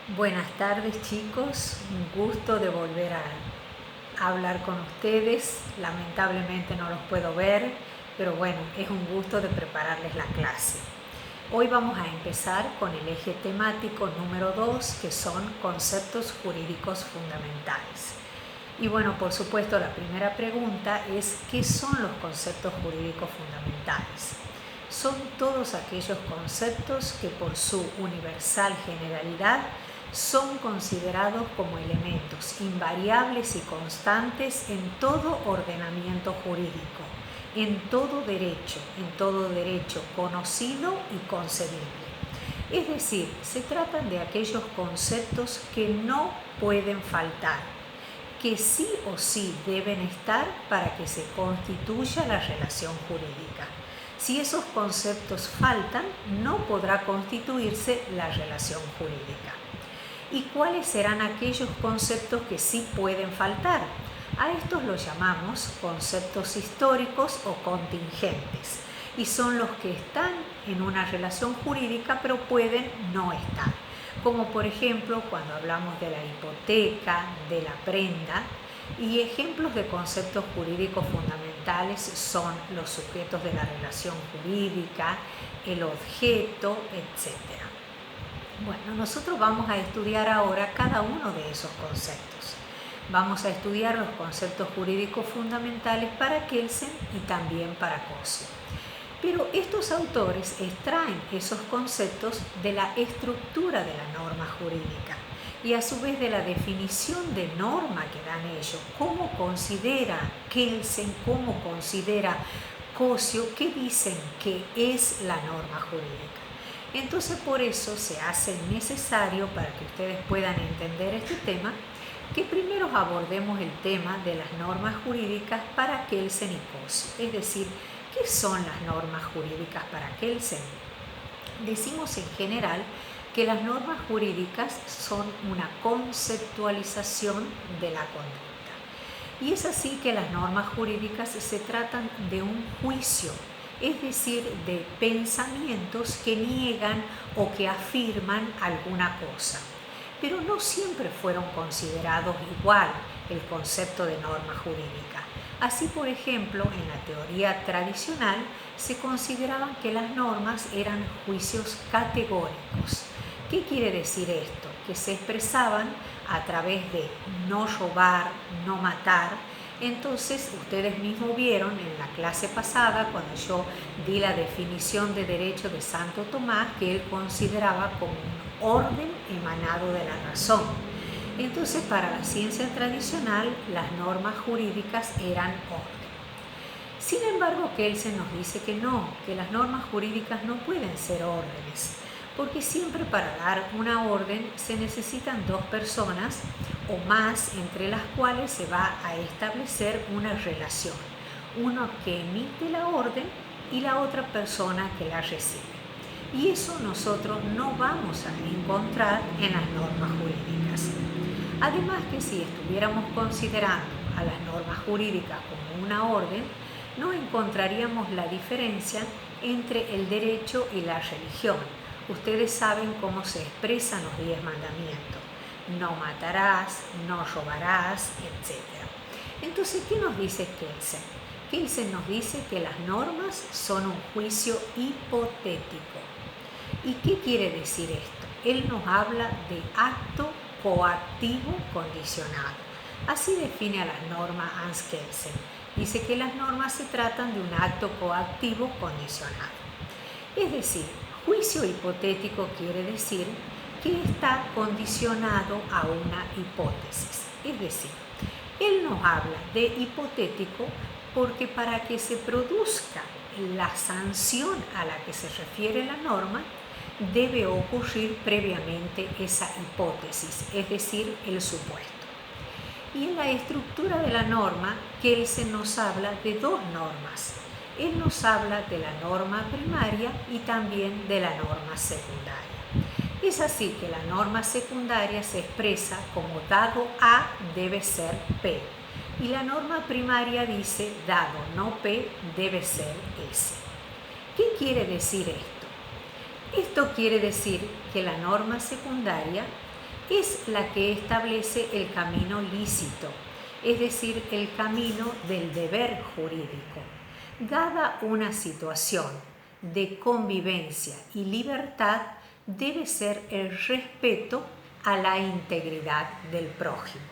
Buenas tardes, chicos, un gusto de volver a hablar con ustedes. Lamentablemente no los puedo ver, pero bueno, es un gusto de prepararles la clase. Hoy vamos a empezar con el eje temático número 2, que son conceptos jurídicos fundamentales. Y bueno, por supuesto, la primera pregunta es: ¿qué son los conceptos jurídicos fundamentales? Son todos aquellos conceptos que por su universal generalidad son considerados como elementos invariables y constantes en todo ordenamiento jurídico, en todo derecho conocido y concebible. Es decir, se tratan de aquellos conceptos que no pueden faltar, que sí o sí deben estar para que se constituya la relación jurídica. Si esos conceptos faltan, no podrá constituirse la relación jurídica. ¿Y cuáles serán aquellos conceptos que sí pueden faltar? A estos los llamamos conceptos históricos o contingentes, y son los que están en una relación jurídica pero pueden no estar. Como por ejemplo cuando hablamos de la hipoteca, de la prenda, y ejemplos de conceptos jurídicos fundamentales son los sujetos de la relación jurídica, el objeto, etc. Bueno, nosotros vamos a estudiar ahora cada uno de esos conceptos. Vamos a estudiar los conceptos jurídicos fundamentales para Kelsen y también para Cosio. Pero estos autores extraen esos conceptos de la estructura de la norma jurídica y a su vez de la definición de norma que dan ellos. ¿Cómo considera Kelsen, cómo considera Cosio, qué dicen que es la norma jurídica? Entonces por eso se hace necesario, para que ustedes puedan entender este tema, que primero abordemos el tema de las normas jurídicas para Kelsen y Cosio. Es decir, ¿qué son las normas jurídicas para Kelsen? Decimos en general que las normas jurídicas son una conceptualización de la conducta. Y es así que las normas jurídicas se tratan de un juicio, es decir, de pensamientos que niegan o que afirman alguna cosa. Pero no siempre fueron considerados igual el concepto de norma jurídica. Así, por ejemplo, en la teoría tradicional se consideraban que las normas eran juicios categóricos. ¿Qué quiere decir esto? Que se expresaban a través de no robar, no matar. Entonces, ustedes mismos vieron en la clase pasada, cuando yo di la definición de derecho de Santo Tomás, que él consideraba como un orden emanado de la razón. Entonces, para la ciencia tradicional, las normas jurídicas eran orden. Sin embargo, Kelsen nos dice que no, que las normas jurídicas no pueden ser órdenes, porque siempre para dar una orden se necesitan dos personas o más entre las cuales se va a establecer una relación, uno que emite la orden y la otra persona que la recibe. Y eso nosotros no vamos a encontrar en las normas jurídicas. Además que si estuviéramos considerando a las normas jurídicas como una orden, no encontraríamos la diferencia entre el derecho y la religión. Ustedes saben cómo se expresan los 10 mandamientos: no matarás, no robarás, etc. Entonces, ¿qué nos dice Kelsen? Kelsen nos dice que las normas son un juicio hipotético. ¿Y qué quiere decir esto? Él nos habla de acto coactivo condicionado. Así define a las normas Hans Kelsen. Dice que las normas se tratan de un acto coactivo condicionado. Es decir, juicio hipotético quiere decir que está condicionado a una hipótesis. Es decir, él nos habla de hipotético porque para que se produzca la sanción a la que se refiere la norma, debe ocurrir previamente esa hipótesis, es decir, el supuesto. Y en la estructura de la norma, Kelsen nos habla de dos normas. Él nos habla de la norma primaria y también de la norma secundaria. Es así que la norma secundaria se expresa como dado A debe ser P. Y la norma primaria dice dado no P debe ser S. ¿Qué quiere decir esto? Esto quiere decir que la norma secundaria es la que establece el camino lícito, es decir, el camino del deber jurídico. Dada una situación de convivencia y libertad, debe ser el respeto a la integridad del prójimo.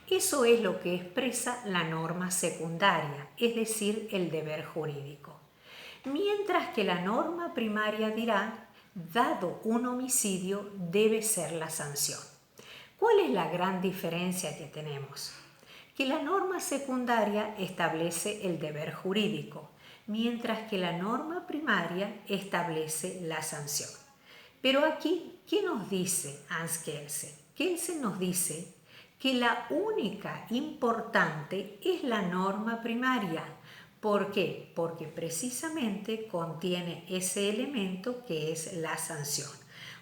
Eso es lo que expresa la norma secundaria, es decir, el deber jurídico. Mientras que la norma primaria dirá, dado un homicidio, debe ser la sanción. ¿Cuál es la gran diferencia que tenemos? Que la norma secundaria establece el deber jurídico, mientras que la norma primaria establece la sanción. Pero aquí, ¿qué nos dice Hans Kelsen? Kelsen nos dice que la única importante es la norma primaria. ¿Por qué? Porque precisamente contiene ese elemento que es la sanción.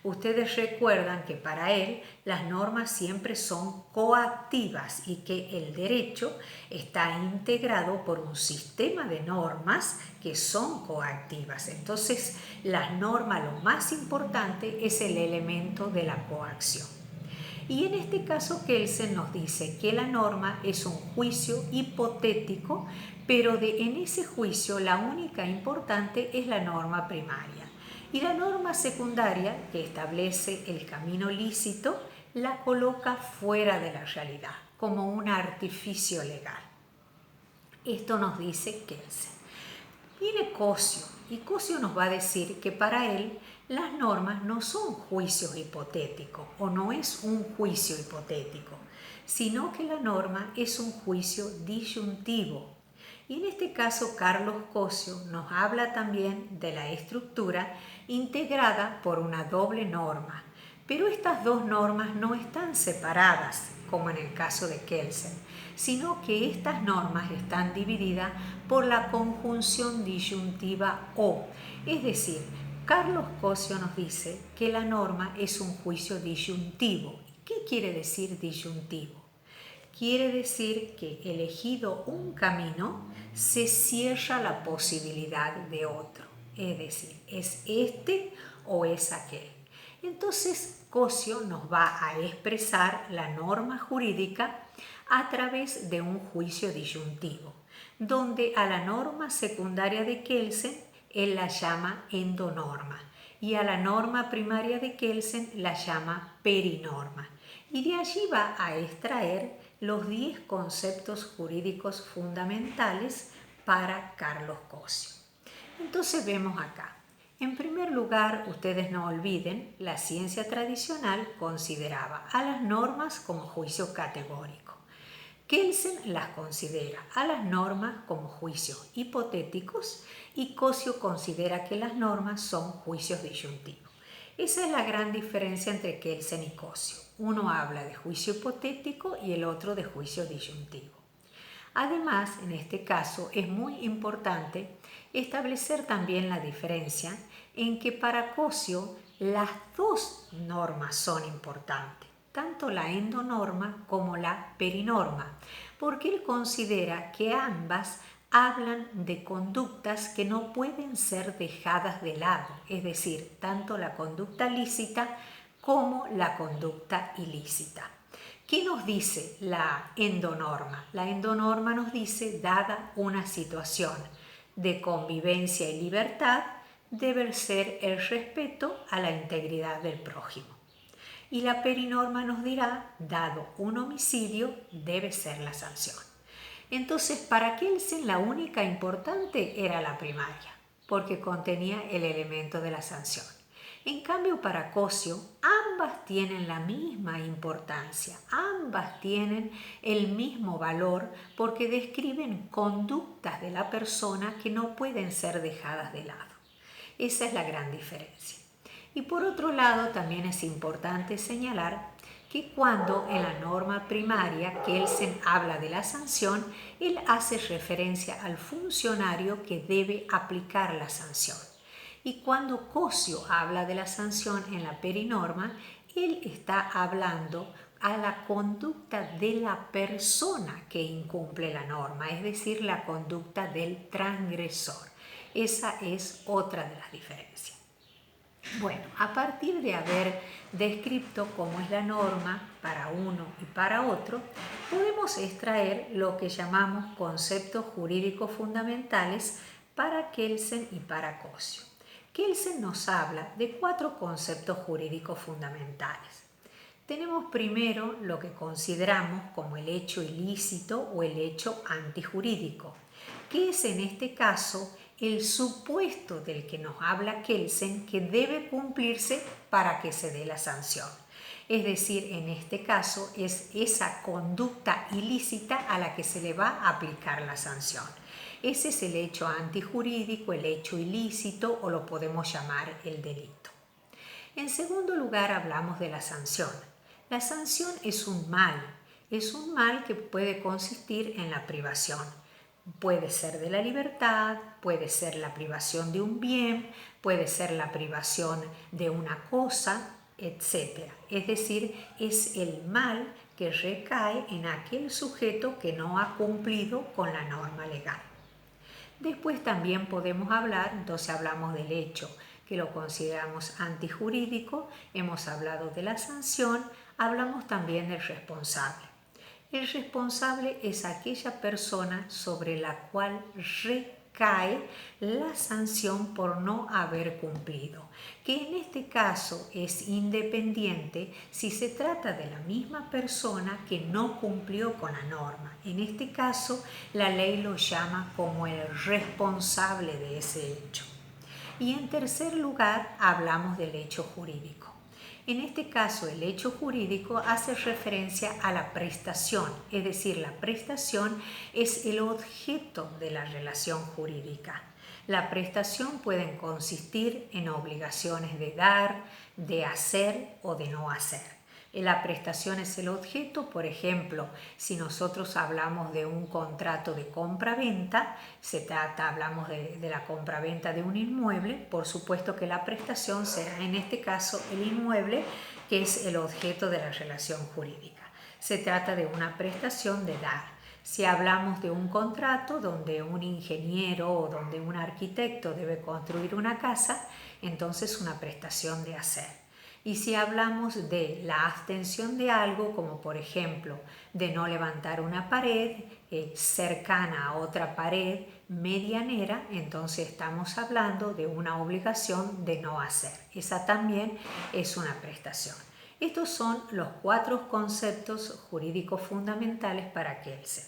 Ustedes recuerdan que para él las normas siempre son coactivas y que el derecho está integrado por un sistema de normas que son coactivas. Entonces, las normas, lo más importante es el elemento de la coacción. Y en este caso Kelsen nos dice que la norma es un juicio hipotético, pero en ese juicio la única importante es la norma primaria. Y la norma secundaria, que establece el camino lícito, la coloca fuera de la realidad, como un artificio legal. Esto nos dice Kelsen. Viene Cosio, y Cosio nos va a decir que para él las normas no son juicios hipotéticos o no es un juicio hipotético, sino que la norma es un juicio disyuntivo. Y en este caso Carlos Cosio nos habla también de la estructura integrada por una doble norma, pero estas dos normas no están separadas, como en el caso de Kelsen, sino que estas normas están divididas por la conjunción disyuntiva o, es decir, Carlos Cosio nos dice que la norma es un juicio disyuntivo. ¿Qué quiere decir disyuntivo? Quiere decir que elegido un camino, se cierra la posibilidad de otro. Es decir, es este o es aquel. Entonces, Cosio nos va a expresar la norma jurídica a través de un juicio disyuntivo, donde a la norma secundaria de Kelsen él la llama endonorma y a la norma primaria de Kelsen la llama perinorma. Y de allí va a extraer los 10 conceptos jurídicos fundamentales para Carlos Cosio. Entonces vemos acá. En primer lugar, ustedes no olviden, la ciencia tradicional consideraba a las normas como juicio categórico. Kelsen las considera a las normas como juicios hipotéticos y Cosio considera que las normas son juicios disyuntivos. Esa es la gran diferencia entre Kelsen y Cosio. Uno habla de juicio hipotético y el otro de juicio disyuntivo. Además, en este caso es muy importante establecer también la diferencia en que para Cosio las dos normas son importantes, tanto la endonorma como la perinorma, porque él considera que ambas hablan de conductas que no pueden ser dejadas de lado, es decir, tanto la conducta lícita como la conducta ilícita. ¿Qué nos dice la endonorma? La endonorma nos dice, dada una situación de convivencia y libertad, debe ser el respeto a la integridad del prójimo. Y la perinorma nos dirá, dado un homicidio, debe ser la sanción. Entonces, para Kelsen la única importante era la primaria, porque contenía el elemento de la sanción. En cambio, para Cosio, ambas tienen la misma importancia, ambas tienen el mismo valor porque describen conductas de la persona que no pueden ser dejadas de lado. Esa es la gran diferencia. Y por otro lado, también es importante señalar que cuando en la norma primaria Kelsen habla de la sanción, él hace referencia al funcionario que debe aplicar la sanción. Y cuando Cosio habla de la sanción en la perinorma, él está hablando a la conducta de la persona que incumple la norma, es decir, la conducta del transgresor. Esa es otra de las diferencias. Bueno, a partir de haber descrito cómo es la norma para uno y para otro, podemos extraer lo que llamamos conceptos jurídicos fundamentales para Kelsen y para Cosio. Kelsen nos habla de 4 conceptos jurídicos fundamentales. Tenemos primero lo que consideramos como el hecho ilícito o el hecho antijurídico, que es en este caso el supuesto del que nos habla Kelsen que debe cumplirse para que se dé la sanción. Es decir, en este caso es esa conducta ilícita a la que se le va a aplicar la sanción. Ese es el hecho antijurídico, el hecho ilícito o lo podemos llamar el delito. En segundo lugar hablamos de la sanción. La sanción es un mal que puede consistir en la privación. Puede ser de la libertad, puede ser la privación de un bien, puede ser la privación de una cosa, etc. Es decir, es el mal que recae en aquel sujeto que no ha cumplido con la norma legal. Después también podemos hablar, entonces hablamos del hecho, que lo consideramos antijurídico, hemos hablado de la sanción, hablamos también del responsable. El responsable es aquella persona sobre la cual recae la sanción por no haber cumplido, que en este caso es independiente si se trata de la misma persona que no cumplió con la norma. En este caso, la ley lo llama como el responsable de ese hecho. Y en tercer lugar, hablamos del hecho jurídico. En este caso, el hecho jurídico hace referencia a la prestación, es decir, la prestación es el objeto de la relación jurídica. La prestación puede consistir en obligaciones de dar, de hacer o de no hacer. La prestación es el objeto, por ejemplo, si nosotros hablamos de un contrato de compra-venta, hablamos de la compra-venta de un inmueble, por supuesto que la prestación será en este caso el inmueble, que es el objeto de la relación jurídica. Se trata de una prestación de dar. Si hablamos de un contrato donde un ingeniero o donde un arquitecto debe construir una casa, entonces una prestación de hacer. Y si hablamos de la abstención de algo, como por ejemplo de no levantar una pared cercana a otra pared medianera, entonces estamos hablando de una obligación de no hacer. Esa también es una prestación. Estos son los 4 conceptos jurídicos fundamentales para Kelsen.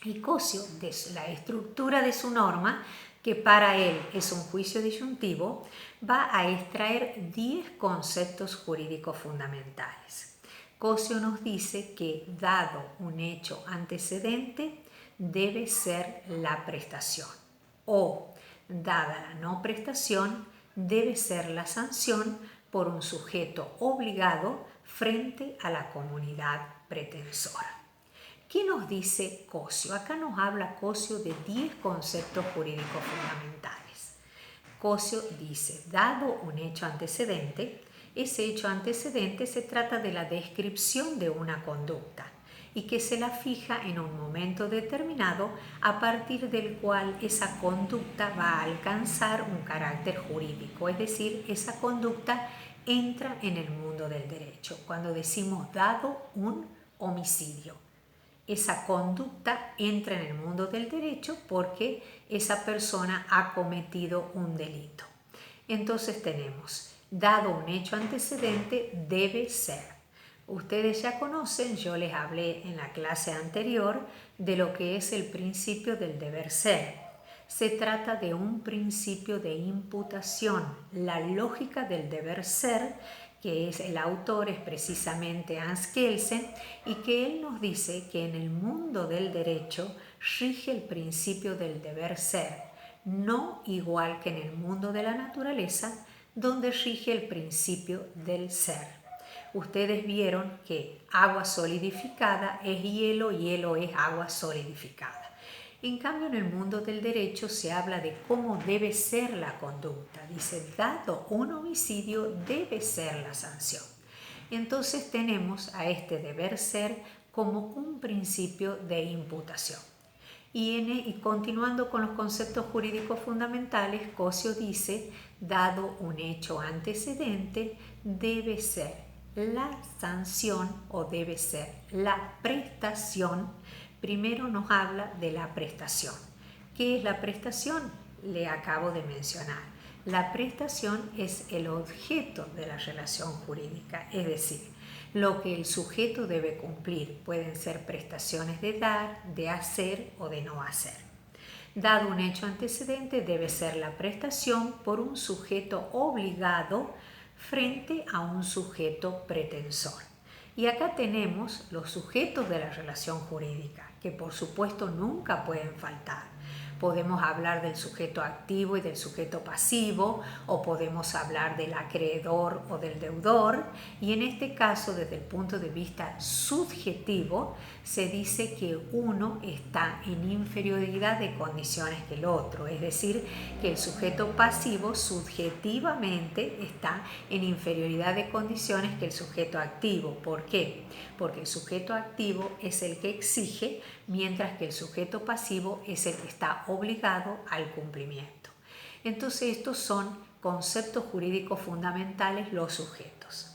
Y Cosio, de la estructura de su norma, que para él es un juicio disyuntivo, va a extraer 10 conceptos jurídicos fundamentales. Cosio nos dice que, dado un hecho antecedente, debe ser la prestación, o, dada la no prestación, debe ser la sanción por un sujeto obligado frente a la comunidad pretensora. ¿Qué nos dice Cosio? Acá nos habla Cosio de 10 conceptos jurídicos fundamentales. Cosio dice, dado un hecho antecedente, ese hecho antecedente se trata de la descripción de una conducta y que se la fija en un momento determinado a partir del cual esa conducta va a alcanzar un carácter jurídico, es decir, esa conducta entra en el mundo del derecho. Cuando decimos dado un homicidio, esa conducta entra en el mundo del derecho porque esa persona ha cometido un delito. Entonces tenemos, dado un hecho antecedente, debe ser. Ustedes ya conocen, yo les hablé en la clase anterior de lo que es el principio del deber ser. Se trata de un principio de imputación. La lógica del deber ser, que es el autor, es precisamente Hans Kelsen, y que él nos dice que en el mundo del derecho rige el principio del deber ser, no igual que en el mundo de la naturaleza, donde rige el principio del ser. Ustedes vieron que agua solidificada es hielo, hielo es agua solidificada. En cambio, en el mundo del derecho se habla de cómo debe ser la conducta. Dice, dado un homicidio, debe ser la sanción. Entonces tenemos a este deber ser como un principio de imputación. Y continuando con los conceptos jurídicos fundamentales, Cosio dice, dado un hecho antecedente, debe ser la sanción o debe ser la prestación. Primero nos habla de la prestación. ¿Qué es la prestación? Le acabo de mencionar. La prestación es el objeto de la relación jurídica, es decir, lo que el sujeto debe cumplir. Pueden ser prestaciones de dar, de hacer o de no hacer. Dado un hecho antecedente, debe ser la prestación por un sujeto obligado frente a un sujeto pretensor. Y acá tenemos los sujetos de la relación jurídica, que por supuesto nunca pueden faltar. Podemos hablar del sujeto activo y del sujeto pasivo, o podemos hablar del acreedor o del deudor, y en este caso, desde el punto de vista subjetivo, se dice que uno está en inferioridad de condiciones que el otro, es decir, que el sujeto pasivo subjetivamente está en inferioridad de condiciones que el sujeto activo. ¿Por qué? Porque el sujeto activo es el que exige, mientras que el sujeto pasivo es el que está obligado al cumplimiento. Entonces estos son conceptos jurídicos fundamentales, los sujetos.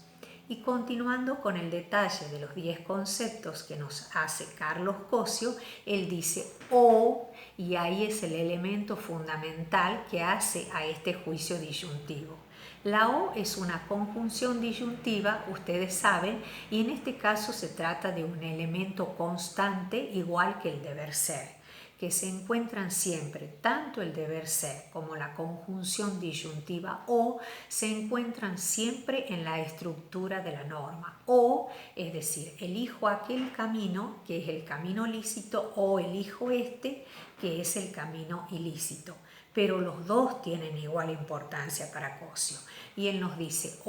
Y continuando con el detalle de los 10 conceptos que nos hace Carlos Cosio, él dice o, y ahí es el elemento fundamental que hace a este juicio disyuntivo. La o es una conjunción disyuntiva, ustedes saben, y en este caso se trata de un elemento constante igual que el deber ser, que se encuentran siempre, tanto el deber ser como la conjunción disyuntiva o, se encuentran siempre en la estructura de la norma. O, es decir, elijo aquel camino que es el camino lícito o elijo este que es el camino ilícito. Pero los dos tienen igual importancia para Cosio. Y él nos dice,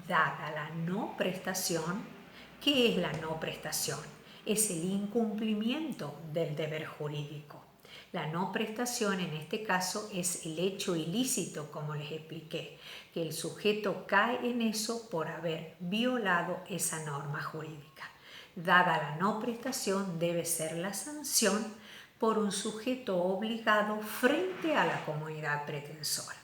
dada la no prestación, ¿qué es la no prestación? Es el incumplimiento del deber jurídico. La no prestación en este caso es el hecho ilícito, como les expliqué, que el sujeto cae en eso por haber violado esa norma jurídica. Dada la no prestación, debe ser la sanción por un sujeto obligado frente a la comunidad pretensora.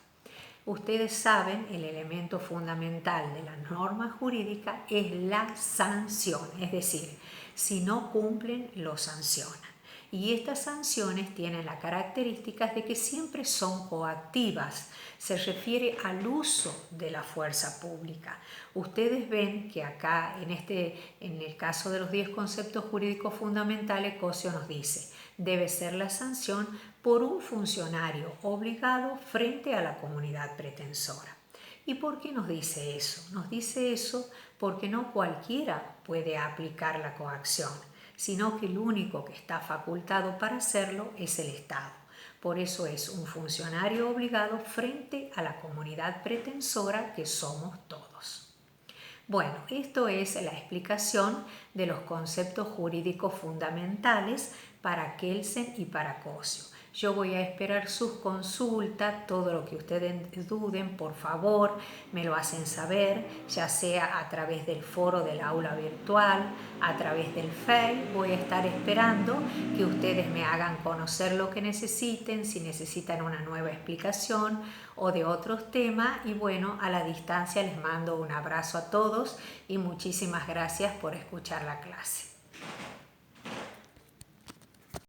Ustedes saben, el elemento fundamental de la norma jurídica es la sanción, es decir, si no cumplen, lo sancionan. Y estas sanciones tienen las características de que siempre son coactivas, se refiere al uso de la fuerza pública. Ustedes ven que acá, en el caso de los 10 conceptos jurídicos fundamentales, Cosio nos dice, debe ser la sanción por un funcionario obligado frente a la comunidad pretensora. ¿Y por qué nos dice eso? Nos dice eso porque no cualquiera puede aplicar la coacción, sino que el único que está facultado para hacerlo es el Estado. Por eso es un funcionario obligado frente a la comunidad pretensora que somos todos. Bueno, esto es la explicación de los conceptos jurídicos fundamentales para Kelsen y para Cosio. Yo voy a esperar sus consultas, todo lo que ustedes duden, por favor, me lo hacen saber, ya sea a través del foro del aula virtual, a través del Face. Voy a estar esperando que ustedes me hagan conocer lo que necesiten, si necesitan una nueva explicación o de otros temas. Y bueno, a la distancia les mando un abrazo a todos y muchísimas gracias por escuchar la clase.